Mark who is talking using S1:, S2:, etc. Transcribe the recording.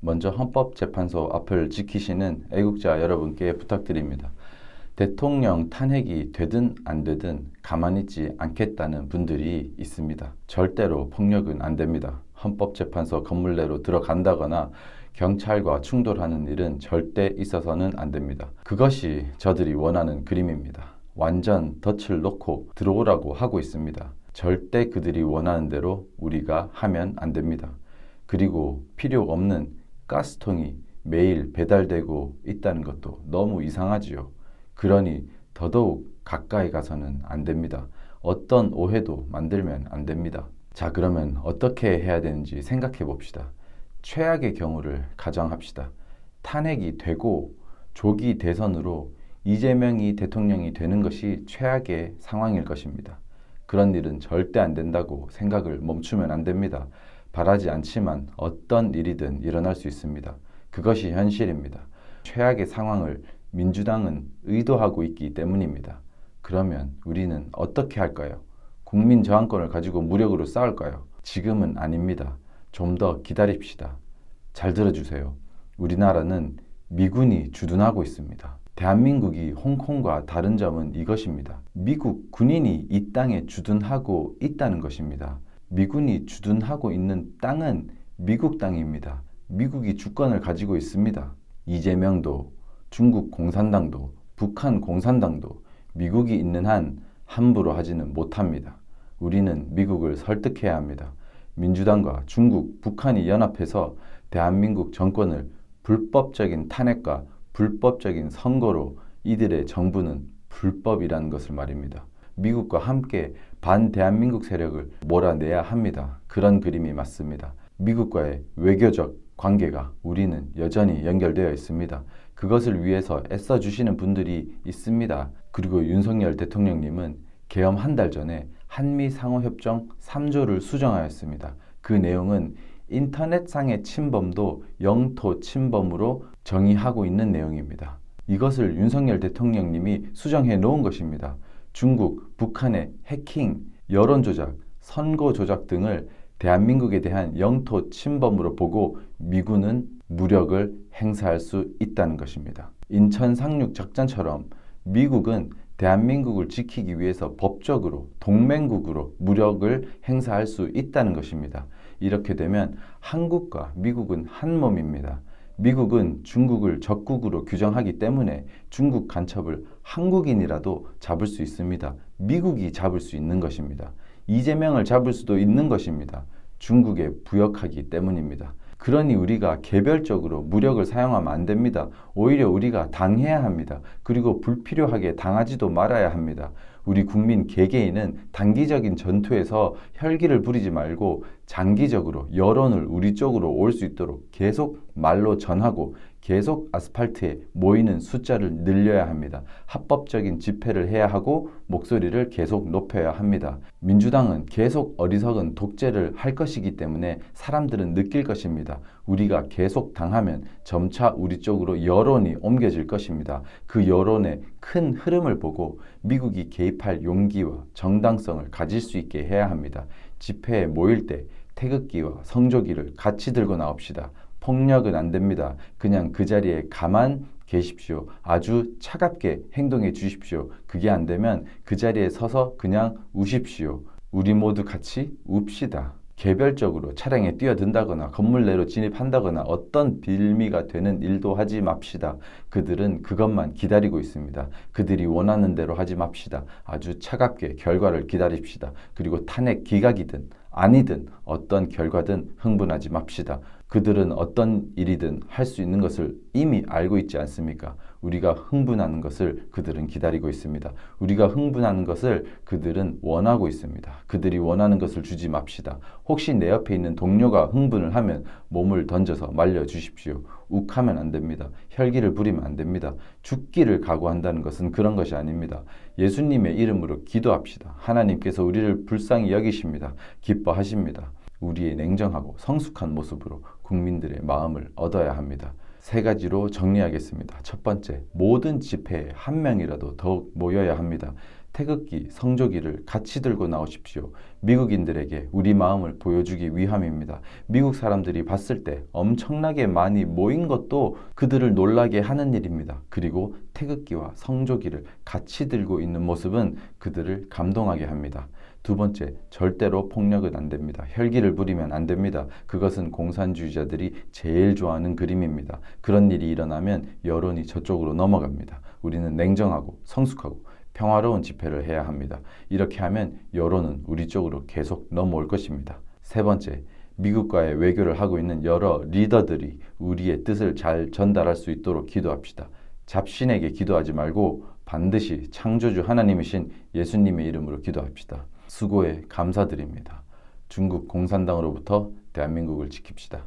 S1: 먼저 헌법재판소 앞을 지키시는 애국자 여러분께 부탁드립니다. 대통령 탄핵이 되든 안 되든 가만히 있지 않겠다는 분들이 있습니다. 절대로 폭력은 안 됩니다. 헌법재판소 건물 내로 들어간다거나 경찰과 충돌하는 일은 절대 있어서는 안 됩니다. 그것이 저들이 원하는 그림입니다. 완전 덫을 놓고 들어오라고 하고 있습니다. 절대 그들이 원하는 대로 우리가 하면 안 됩니다. 그리고 필요 없는 가스통이 매일 배달되고 있다는 것도 너무 이상하지요. 그러니 더더욱 가까이 가서는 안 됩니다. 어떤 오해도 만들면 안 됩니다. 자, 그러면 어떻게 해야 되는지 생각해 봅시다. 최악의 경우를 가정합시다. 탄핵이 되고 조기 대선으로 이재명이 대통령이 되는 것이 최악의 상황일 것입니다. 그런 일은 절대 안 된다고 생각을 멈추면 안 됩니다. 바라지 않지만 어떤 일이든 일어날 수 있습니다. 그것이 현실입니다. 최악의 상황을 민주당은 의도하고 있기 때문입니다. 그러면 우리는 어떻게 할까요? 국민 저항권을 가지고 무력으로 싸울까요? 지금은 아닙니다. 좀 더 기다립시다. 잘 들어주세요. 우리나라는 미군이 주둔하고 있습니다. 대한민국이 홍콩과 다른 점은 이것입니다. 미국 군인이 이 땅에 주둔하고 있다는 것입니다. 미군이 주둔하고 있는 땅은 미국 땅입니다. 미국이 주권을 가지고 있습니다. 이재명도 중국 공산당도 북한 공산당도 미국이 있는 한 함부로 하지는 못합니다. 우리는 미국을 설득해야 합니다. 민주당과 중국, 북한이 연합해서 대한민국 정권을 불법적인 탄핵과 불법적인 선거로 이들의 정부는 불법이라는 것을 말입니다. 미국과 함께 반대한민국 세력을 몰아내야 합니다. 그런 그림이 맞습니다. 미국과의 외교적 관계가 우리는 여전히 연결되어 있습니다. 그것을 위해서 애써주시는 분들이 있습니다. 그리고 윤석열 대통령님은 개엄 한 달 전에 한미상호협정 3조를 수정하였습니다. 그 내용은 인터넷상의 침범도 영토 침범으로 정의하고 있는 내용입니다. 이것을 윤석열 대통령님이 수정해 놓은 것입니다. 중국, 북한의 해킹, 여론조작, 선거조작 등을 대한민국에 대한 영토 침범으로 보고 미군은 무력을 행사할 수 있다는 것입니다. 인천 상륙 작전처럼 미국은 대한민국을 지키기 위해서 법적으로 동맹국으로 무력을 행사할 수 있다는 것입니다. 이렇게 되면 한국과 미국은 한 몸입니다. 미국은 중국을 적국으로 규정하기 때문에 중국 간첩을 한국인이라도 잡을 수 있습니다. 미국이 잡을 수 있는 것입니다. 이재명을 잡을 수도 있는 것입니다. 중국에 부역하기 때문입니다. 그러니 우리가 개별적으로 무력을 사용하면 안 됩니다. 오히려 우리가 당해야 합니다. 그리고 불필요하게 당하지도 말아야 합니다. 우리 국민 개개인은 단기적인 전투에서 혈기를 부리지 말고 장기적으로 여론을 우리 쪽으로 올 수 있도록 계속 말로 전하고 계속 아스팔트에 모이는 숫자를 늘려야 합니다. 합법적인 집회를 해야 하고 목소리를 계속 높여야 합니다. 민주당은 계속 어리석은 독재를 할 것이기 때문에 사람들은 느낄 것입니다. 우리가 계속 당하면 점차 우리 쪽으로 여론이 옮겨질 것입니다. 그 여론의 큰 흐름을 보고 미국이 개입할 용기와 정당성을 가질 수 있게 해야 합니다. 집회에 모일 때 태극기와 성조기를 같이 들고 나옵시다. 폭력은 안 됩니다. 그냥 그 자리에 가만 계십시오. 아주 차갑게 행동해 주십시오. 그게 안 되면 그 자리에 서서 그냥 우십시오. 우리 모두 같이 웁시다. 개별적으로 차량에 뛰어든다거나 건물 내로 진입한다거나 어떤 빌미가 되는 일도 하지 맙시다. 그들은 그것만 기다리고 있습니다. 그들이 원하는 대로 하지 맙시다. 아주 차갑게 결과를 기다립시다. 그리고 탄핵 기각이든 아니든 어떤 결과든 흥분하지 맙시다. 그들은 어떤 일이든 할 수 있는 것을 이미 알고 있지 않습니까? 우리가 흥분하는 것을 그들은 기다리고 있습니다. 우리가 흥분하는 것을 그들은 원하고 있습니다. 그들이 원하는 것을 주지 맙시다. 혹시 내 옆에 있는 동료가 흥분을 하면 몸을 던져서 말려주십시오. 욱하면 안 됩니다. 혈기를 부리면 안 됩니다. 죽기를 각오한다는 것은 그런 것이 아닙니다. 예수님의 이름으로 기도합시다. 하나님께서 우리를 불쌍히 여기십니다. 기뻐하십니다. 우리의 냉정하고 성숙한 모습으로 국민들의 마음을 얻어야 합니다. 세 가지로 정리하겠습니다. 첫 번째, 모든 집회에 한 명이라도 더욱 모여야 합니다. 태극기, 성조기를 같이 들고 나오십시오. 미국인들에게 우리 마음을 보여주기 위함입니다. 미국 사람들이 봤을 때 엄청나게 많이 모인 것도 그들을 놀라게 하는 일입니다. 그리고 태극기와 성조기를 같이 들고 있는 모습은 그들을 감동하게 합니다. 두 번째, 절대로 폭력은 안 됩니다. 혈기를 부리면 안 됩니다. 그것은 공산주의자들이 제일 좋아하는 그림입니다. 그런 일이 일어나면 여론이 저쪽으로 넘어갑니다. 우리는 냉정하고 성숙하고 평화로운 집회를 해야 합니다. 이렇게 하면 여론은 우리 쪽으로 계속 넘어올 것입니다. 세 번째, 미국과의 외교를 하고 있는 여러 리더들이 우리의 뜻을 잘 전달할 수 있도록 기도합시다. 잡신에게 기도하지 말고 반드시 창조주 하나님이신 예수님의 이름으로 기도합시다. 수고에 감사드립니다. 중국 공산당으로부터 대한민국을 지킵시다.